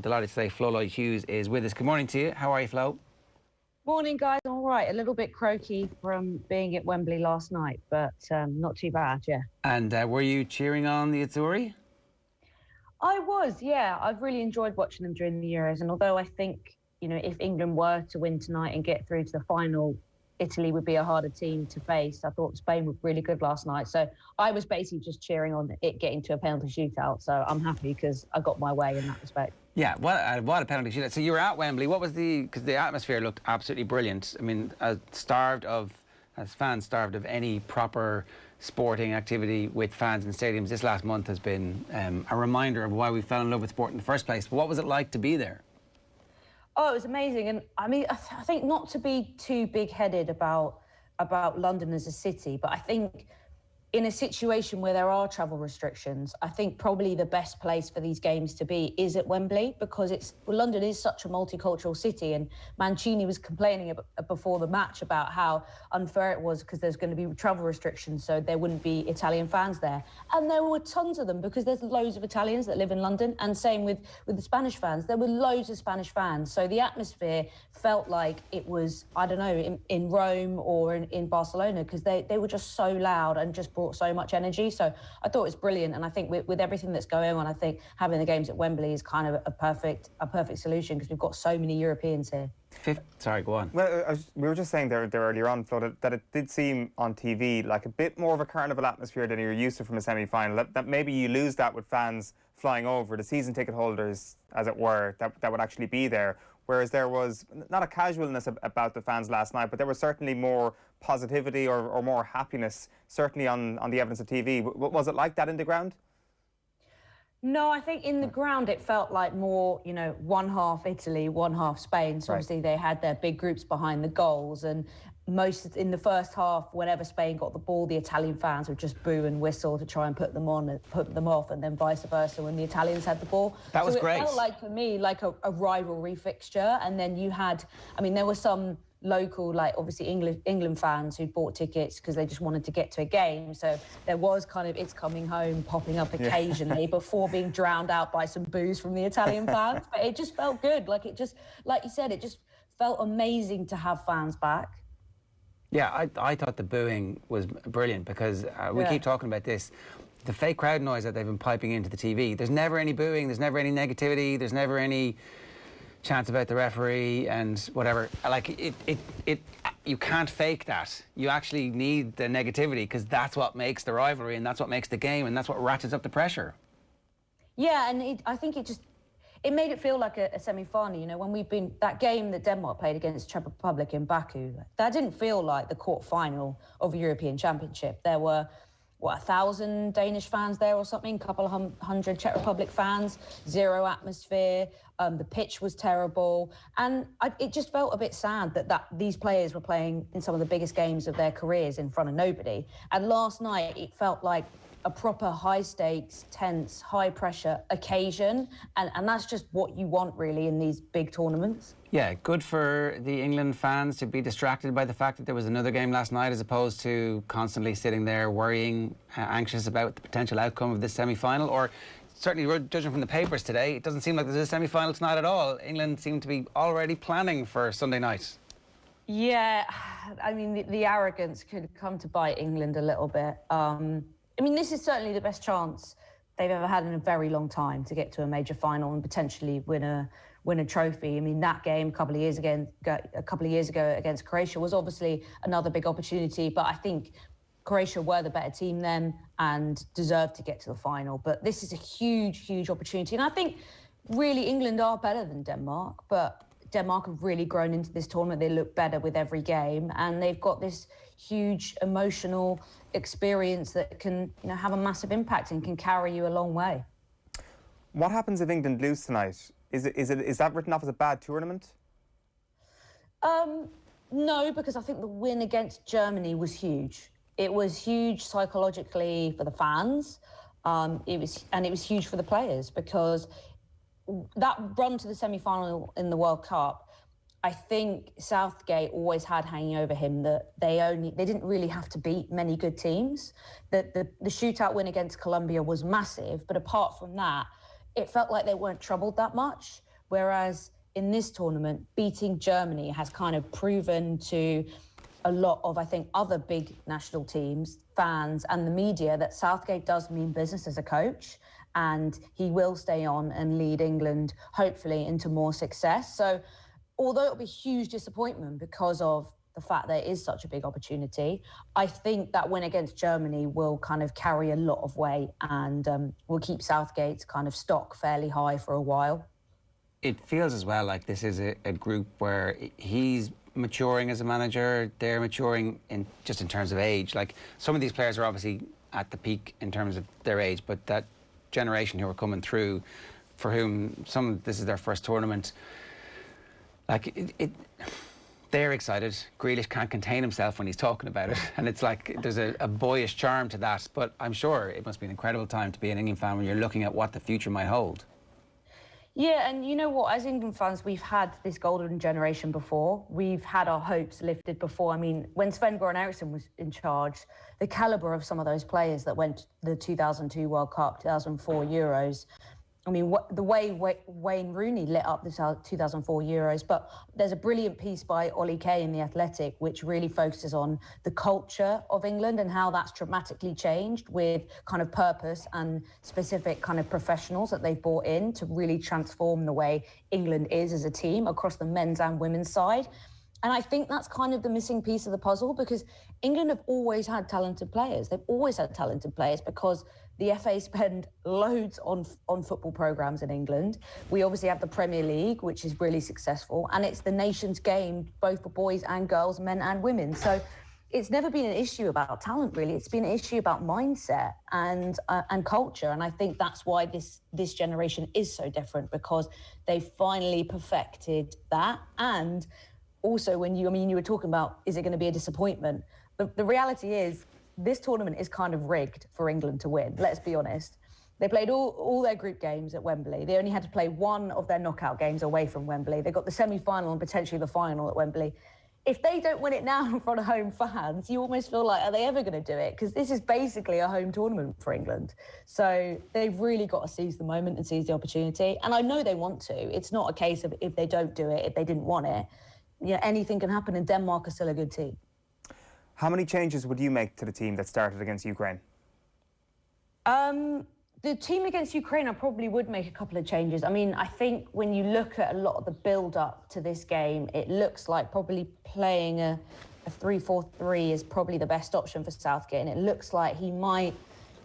Delighted to say Flo Lloyd-Hughes is with us. Good morning to you. How are you, Flo? Morning, guys. All right. A little bit croaky from being at Wembley last night, but not too bad, yeah. And were you cheering on the Azzurri? I was, yeah. I've really enjoyed watching them during the Euros. And although I think, if England were to win tonight and get through to the final, Italy would be a harder team to face. I thought Spain were really good last night. So I was basically just cheering on it getting to a penalty shootout. So I'm happy because I got my way in that respect. Yeah, what a penalty shootout. So you were at Wembley. What was because the atmosphere looked absolutely brilliant. I mean, as fans starved of any proper sporting activity with fans in stadiums, this last month has been a reminder of why we fell in love with sport in the first place. But what was it like to be there? Oh, it was amazing. And I mean, I think not to be too big-headed about London as a city, but I think in a situation where there are travel restrictions, I think probably the best place for these games to be is at Wembley, because London is such a multicultural city, and Mancini was complaining before the match about how unfair it was because there's going to be travel restrictions, so there wouldn't be Italian fans there. And there were tons of them because there's loads of Italians that live in London, and same with the Spanish fans. There were loads of Spanish fans, so the atmosphere felt like it was, I don't know, in Rome or in Barcelona, because they were just so loud and just brought so much energy. So I thought it was brilliant, and I think with everything that's going on, I think having the games at Wembley is kind of a perfect solution, because we've got so many Europeans here. Sorry, go on. Well, we were just saying there earlier on, Flo, that it did seem on TV like a bit more of a carnival atmosphere than you're used to from a semi-final. That maybe you lose that with fans flying over, the season ticket holders, as it were, that would actually be there. Whereas there was not a casualness about the fans last night, but there was certainly more positivity or more happiness, certainly on the evidence of TV. Was it like that in the ground? No, I think in the ground it felt like more, one half Italy, one half Spain. So obviously they had their big groups behind the goals, and in the first half, whenever Spain got the ball, the Italian fans would just boo and whistle to try and put them off, and then vice versa when the Italians had the ball. That was great. It felt like, for me, like a rivalry fixture. And then you had, there were some local, like obviously England fans who bought tickets because they just wanted to get to a game. So there was kind of "It's Coming Home" popping up occasionally before being drowned out by some boos from the Italian fans. But it just felt good. Like you said, it just felt amazing to have fans back. Yeah, I thought the booing was brilliant, because we keep talking about this. The fake crowd noise that they've been piping into the TV, there's never any booing, there's never any negativity, there's never any chants about the referee and whatever. Like, you can't fake that. You actually need the negativity, because that's what makes the rivalry, and that's what makes the game, and that's what ratchets up the pressure. Yeah, and I think it made it feel like a semi-final. When that game that Denmark played against Czech Republic in Baku, that didn't feel like the quarter-final of a European Championship. There were, 1,000 Danish fans there or something, a couple of hundred Czech Republic fans, zero atmosphere, the pitch was terrible, and it just felt a bit sad that these players were playing in some of the biggest games of their careers in front of nobody. And last night, it felt like a proper high-stakes, tense, high-pressure occasion, and that's just what you want, really, in these big tournaments. Yeah, good for the England fans to be distracted by the fact that there was another game last night, as opposed to constantly sitting there worrying, anxious about the potential outcome of this semi-final. Or certainly, judging from the papers today, it doesn't seem like there's a semi-final tonight at all. England seem to be already planning for Sunday night. Yeah, the arrogance could come to bite England a little bit. This is certainly the best chance they've ever had in a very long time to get to a major final and potentially win a trophy. That game a couple of years ago against Croatia was obviously another big opportunity, but I think Croatia were the better team then and deserved to get to the final. But this is a huge, huge opportunity, and I think really England are better than Denmark, but Denmark have really grown into this tournament. They look better with every game, and they've got this huge emotional experience that can, have a massive impact and can carry you a long way. What happens if England lose tonight? Is that written off as a bad tournament? No, because I think the win against Germany was huge. It was huge psychologically for the fans. It was huge for the players, because that run to the semi-final in the World Cup, I think Southgate always had hanging over him that they didn't really have to beat many good teams. The shootout win against Colombia was massive, but apart from that, it felt like they weren't troubled that much. Whereas in this tournament, beating Germany has kind of proven to a lot of, I think, other big national teams, fans and the media that Southgate does mean business as a coach, and he will stay on and lead England, hopefully, into more success. So although it'll be a huge disappointment because of the fact that it is such a big opportunity, I think that win against Germany will kind of carry a lot of weight and will keep Southgate's kind of stock fairly high for a while. It feels as well like this is a group where he's maturing as a manager, they're maturing in terms of age. Like, some of these players are obviously at the peak in terms of their age, but that generation who are coming through, for whom this is their first tournament, like they're excited. Grealish can't contain himself when he's talking about it, and it's like there's a boyish charm to that. But I'm sure it must be an incredible time to be an England fan when you're looking at what the future might hold. Yeah, and you know what, as England fans, we've had this golden generation before. We've had our hopes lifted before. I mean, when Sven-Göran Eriksson was in charge, the calibre of some of those players that went to the 2002 World Cup, 2004 Euros, I mean, the way Wayne Rooney lit up the 2004 Euros, but there's a brilliant piece by Ollie Kay in The Athletic, which really focuses on the culture of England and how that's dramatically changed with kind of purpose and specific kind of professionals that they've brought in to really transform the way England is as a team across the men's and women's side. And I think that's kind of the missing piece of the puzzle, because England have always had talented players. They've always had talented players because the FA spend loads on football programmes in England. We obviously have the Premier League, which is really successful, and it's the nation's game, both for boys and girls, men and women. So it's never been an issue about talent, really. It's been an issue about mindset and culture. And I think that's why this generation is so different, because they finally perfected that. And also, you were talking about, is it going to be a disappointment? The reality is, this tournament is kind of rigged for England to win, let's be honest. They played all their group games at Wembley. They only had to play one of their knockout games away from Wembley. They got the semi-final and potentially the final at Wembley. If they don't win it now in front of home fans, you almost feel like, are they ever going to do it? Because this is basically a home tournament for England. So they've really got to seize the moment and seize the opportunity. And I know they want to. It's not a case of if they don't do it, if they didn't want it. Anything can happen, and Denmark are still a good team. How many changes would you make to the team that started against Ukraine? The team against Ukraine, I probably would make a couple of changes. I mean, I think when you look at a lot of the build-up to this game, it looks like probably playing a 3-4-3 is probably the best option for Southgate, and it looks like he might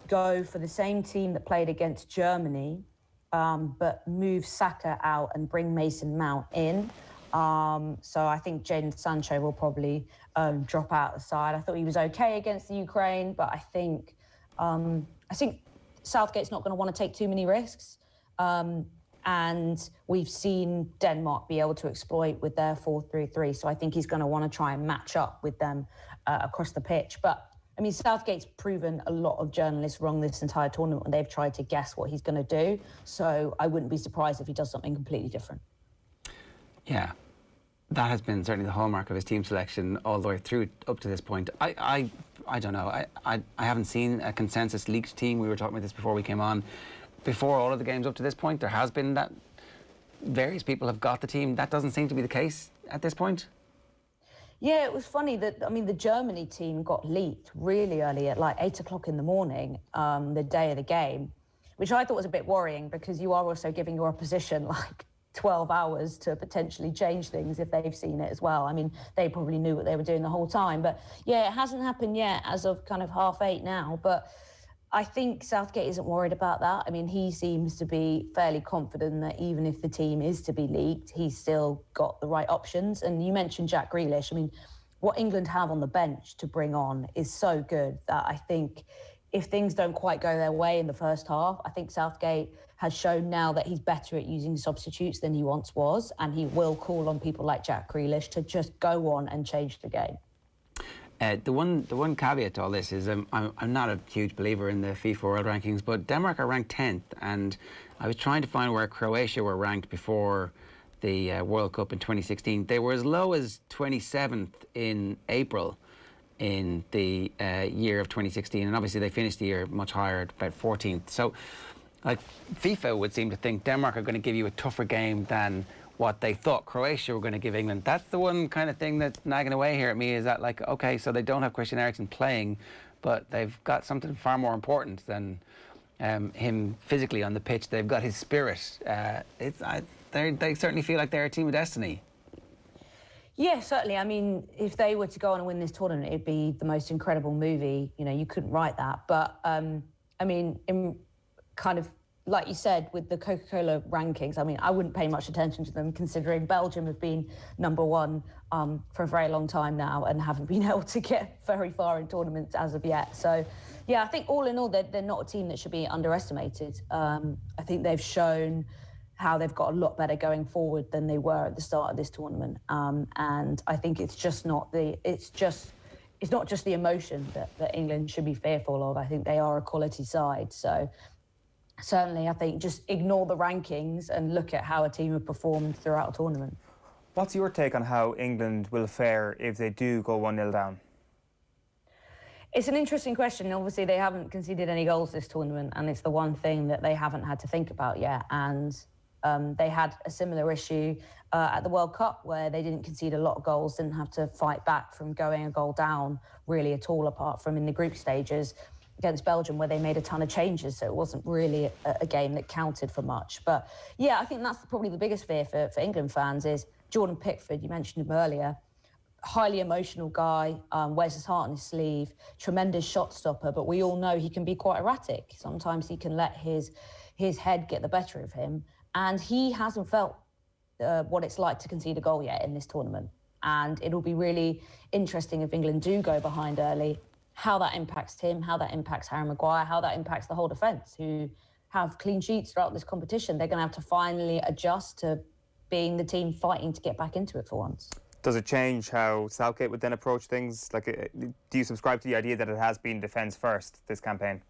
go for the same team that played against Germany, but move Saka out and bring Mason Mount in. So I think Jadon Sancho will probably drop out the side. I thought he was okay against the Ukraine, but I think Southgate's not going to want to take too many risks. And we've seen Denmark be able to exploit with their 4-3-3. So I think he's going to want to try and match up with them across the pitch. But I mean, Southgate's proven a lot of journalists wrong this entire tournament when they've tried to guess what he's going to do. So I wouldn't be surprised if he does something completely different. Yeah, that has been certainly the hallmark of his team selection all the way through up to this point. I don't know. I haven't seen a consensus leaked team. We were talking about this before we came on. Before all of the games up to this point, there has been that various people have got the team. That doesn't seem to be the case at this point. Yeah, it was funny that, I mean, the Germany team got leaked really early at like 8 o'clock in the morning, the day of the game, which I thought was a bit worrying, because you are also giving your opposition like 12 hours to potentially change things if they've seen it as well. I mean, they probably knew what they were doing the whole time. But yeah, it hasn't happened yet as of kind of 8:30 now. But I think Southgate isn't worried about that. I mean, he seems to be fairly confident that even if the team is to be leaked, he's still got the right options. And you mentioned Jack Grealish. I mean, what England have on the bench to bring on is so good that I think if things don't quite go their way in the first half, I think Southgate has shown now that he's better at using substitutes than he once was, and he will call on people like Jack Grealish to just go on and change the game. The one caveat to all this is I'm not a huge believer in the FIFA World Rankings, but Denmark are ranked 10th, and I was trying to find where Croatia were ranked before the World Cup in 2016. They were as low as 27th in April in the year of 2016, and obviously they finished the year much higher, about 14th. So like FIFA would seem to think Denmark are going to give you a tougher game than what they thought Croatia were going to give England. That's the one kind of thing that's nagging away here at me, is that, like, okay, so they don't have Christian Eriksen playing, but they've got something far more important than him physically on the pitch. They've got his spirit. They certainly feel like they're a team of destiny. Yeah, certainly. I mean, if they were to go on and win this tournament, it'd be the most incredible movie. You know, you couldn't write that. But, I mean, in kind of, like you said, with the Coca-Cola rankings, I mean, I wouldn't pay much attention to them, considering Belgium have been #1 for a very long time now and haven't been able to get very far in tournaments as of yet. So, yeah, I think all in all, they're not a team that should be underestimated. I think they've shown how they've got a lot better going forward than they were at the start of this tournament. And I think it's not just the emotion that England should be fearful of. I think they are a quality side. So certainly, I think just ignore the rankings and look at how a team have performed throughout a tournament. What's your take on how England will fare if they do go 1-0 down? It's an interesting question. Obviously, they haven't conceded any goals this tournament, and it's the one thing that they haven't had to think about yet. And they had a similar issue at the World Cup, where they didn't concede a lot of goals, didn't have to fight back from going a goal down really at all, apart from in the group stages against Belgium, where they made a ton of changes. So it wasn't really a game that counted for much. But yeah, I think that's probably the biggest fear for England fans is Jordan Pickford. You mentioned him earlier. Highly emotional guy, wears his heart on his sleeve, tremendous shot stopper, but we all know he can be quite erratic. Sometimes he can let his head get the better of him. And he hasn't felt what it's like to concede a goal yet in this tournament. And it'll be really interesting if England do go behind early, how that impacts him, how that impacts Harry Maguire, how that impacts the whole defence, who have clean sheets throughout this competition. They're going to have to finally adjust to being the team fighting to get back into it for once. Does it change how Southgate would then approach things? Like, do you subscribe to the idea that it has been defence first this campaign?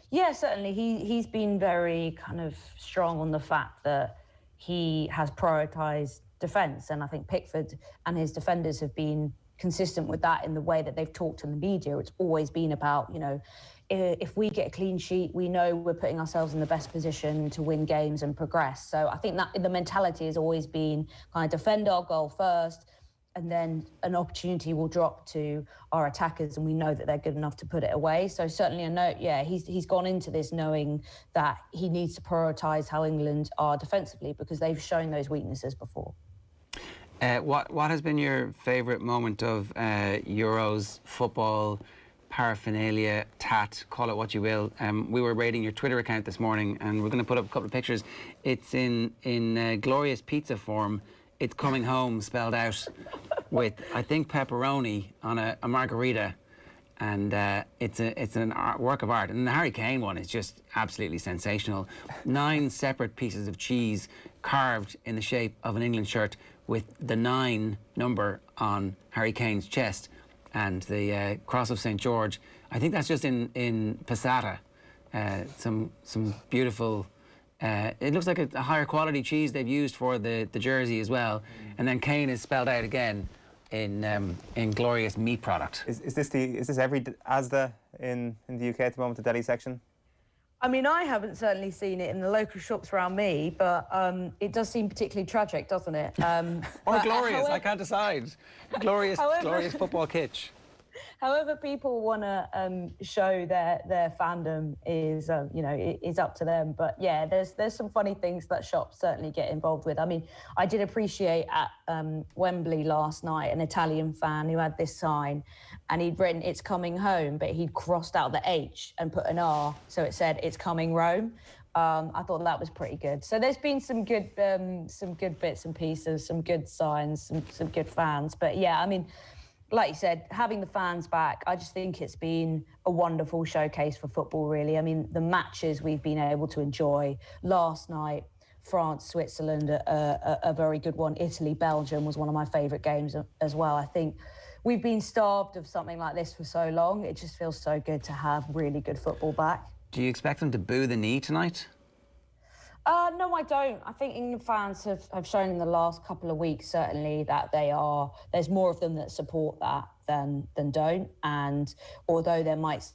Yeah, certainly. He's been very kind of strong on the fact that he has prioritised defence. And I think Pickford and his defenders have been consistent with that in the way that they've talked to the media. It's always been about, you know, if we get a clean sheet, we know we're putting ourselves in the best position to win games and progress. So I think that the mentality has always been kind of defend our goal first, and then an opportunity will drop to our attackers, and we know that they're good enough to put it away. So certainly a note, yeah, he's gone into this knowing that he needs to prioritise how England are defensively, because they've shown those weaknesses before. What has been your favourite moment of Euros football paraphernalia, call it what you will? We were raiding your Twitter account this morning, and we're going to put up a couple of pictures. It's in glorious pizza form. It's coming home spelled out with, I think, pepperoni on a margarita, and it's an work of art. And the Harry Kane one is just absolutely sensational. 9 separate pieces of cheese carved in the shape of an England shirt with the 9 number on Harry Kane's chest and the Cross of St. George. I think that's just in passata. Some beautiful... it looks like a higher quality cheese they've used for the jersey as well. And then Kane is spelled out again in glorious meat product. Is this every Asda in the UK at the moment, the deli section? I mean, I haven't certainly seen it in the local shops around me, but it does seem particularly tragic, doesn't it? Or glorious, I can't decide. Glorious football kitsch. However people want to show their fandom is, you know, is up to them. But yeah, there's some funny things that shops certainly get involved with. I mean, I did appreciate at Wembley last night an Italian fan who had this sign, and he'd written "It's coming home," but he'd crossed out the H and put an R, so it said "It's coming Rome." I thought that was pretty good. So there's been some good bits and pieces, some good signs, some good fans. But yeah, I mean, like you said, having the fans back, I just think it's been a wonderful showcase for football, really. I mean, the matches we've been able to enjoy last night, France, Switzerland, a very good one. Italy, Belgium was one of my favourite games as well. I think we've been starved of something like this for so long. It just feels so good to have really good football back. Do you expect them to boo the knee tonight? No, I don't. I think England fans have shown in the last couple of weeks, certainly, that there's more of them that support that than don't. And although there might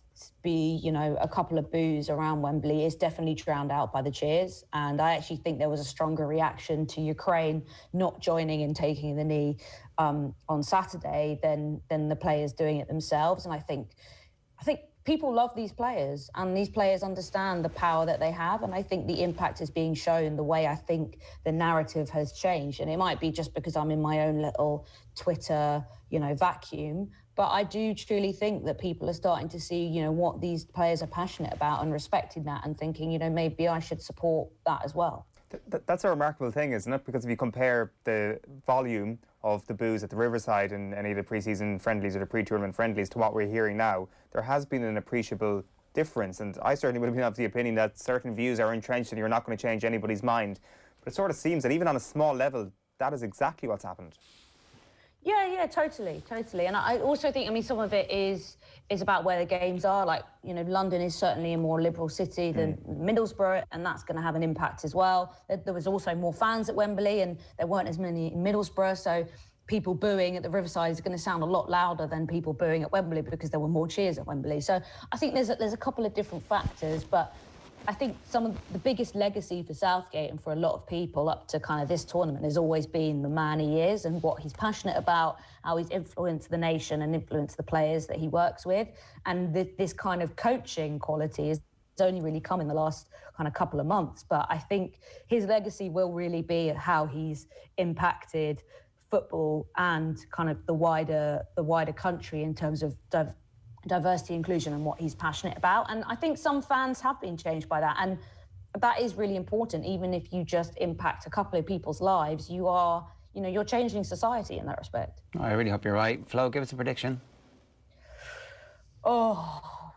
be, you know, a couple of boos around Wembley is definitely drowned out by the cheers. And I actually think there was a stronger reaction to Ukraine not joining and taking the knee on Saturday than the players doing it themselves. And I think people love these players, and these players understand the power that they have. And I think the impact is being shown the way I think the narrative has changed. And it might be just because I'm in my own little Twitter, you know, vacuum. But I do truly think that people are starting to see, you know, what these players are passionate about and respecting that and thinking, you know, maybe I should support that as well. That's a remarkable thing, isn't it? Because if you compare the volume of the boos at the Riverside in any of the pre-season friendlies or the pre-tournament friendlies to what we're hearing now, there has been an appreciable difference. And I certainly would have been of the opinion that certain views are entrenched and you're not going to change anybody's mind. But it sort of seems that even on a small level, that is exactly what's happened. Yeah, totally. And I also think, I mean, some of it is about where the games are. Like, you know, London is certainly a more liberal city than Middlesbrough, and that's going to have an impact as well. There was also more fans at Wembley, and there weren't as many in Middlesbrough, so people booing at the Riverside is going to sound a lot louder than people booing at Wembley because there were more cheers at Wembley. So I think there's a couple of different factors, but I think some of the biggest legacy for Southgate and for a lot of people up to kind of this tournament has always been the man he is and what he's passionate about, how he's influenced the nation and influenced the players that he works with. And this kind of coaching quality has only really come in the last kind of couple of months. But I think his legacy will really be how he's impacted football and kind of the wider country in terms of diversity, inclusion, and what he's passionate about. And I think some fans have been changed by that, and that is really important. Even if you just impact a couple of people's lives, you're changing society in that respect. I really hope you're right. Flo, give us a prediction. Oh,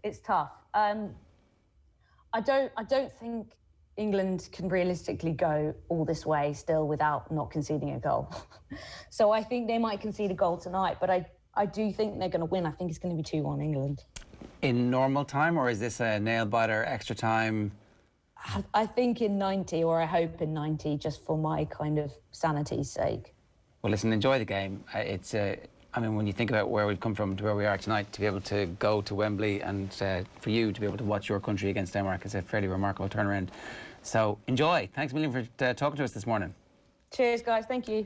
it's tough. I don't think England can realistically go all this way still without not conceding a goal. So I think they might concede a goal tonight, but I do think they're going to win. I think it's going to be 2-1 England. In normal time, or is this a nail-biter, extra time? I think in 90, or I hope in 90, just for my kind of sanity's sake. Well, listen, enjoy the game. I mean, when you think about where we've come from to where we are tonight, to be able to go to Wembley and for you to be able to watch your country against Denmark is a fairly remarkable turnaround. So enjoy. Thanks a million for talking to us this morning. Cheers, guys. Thank you.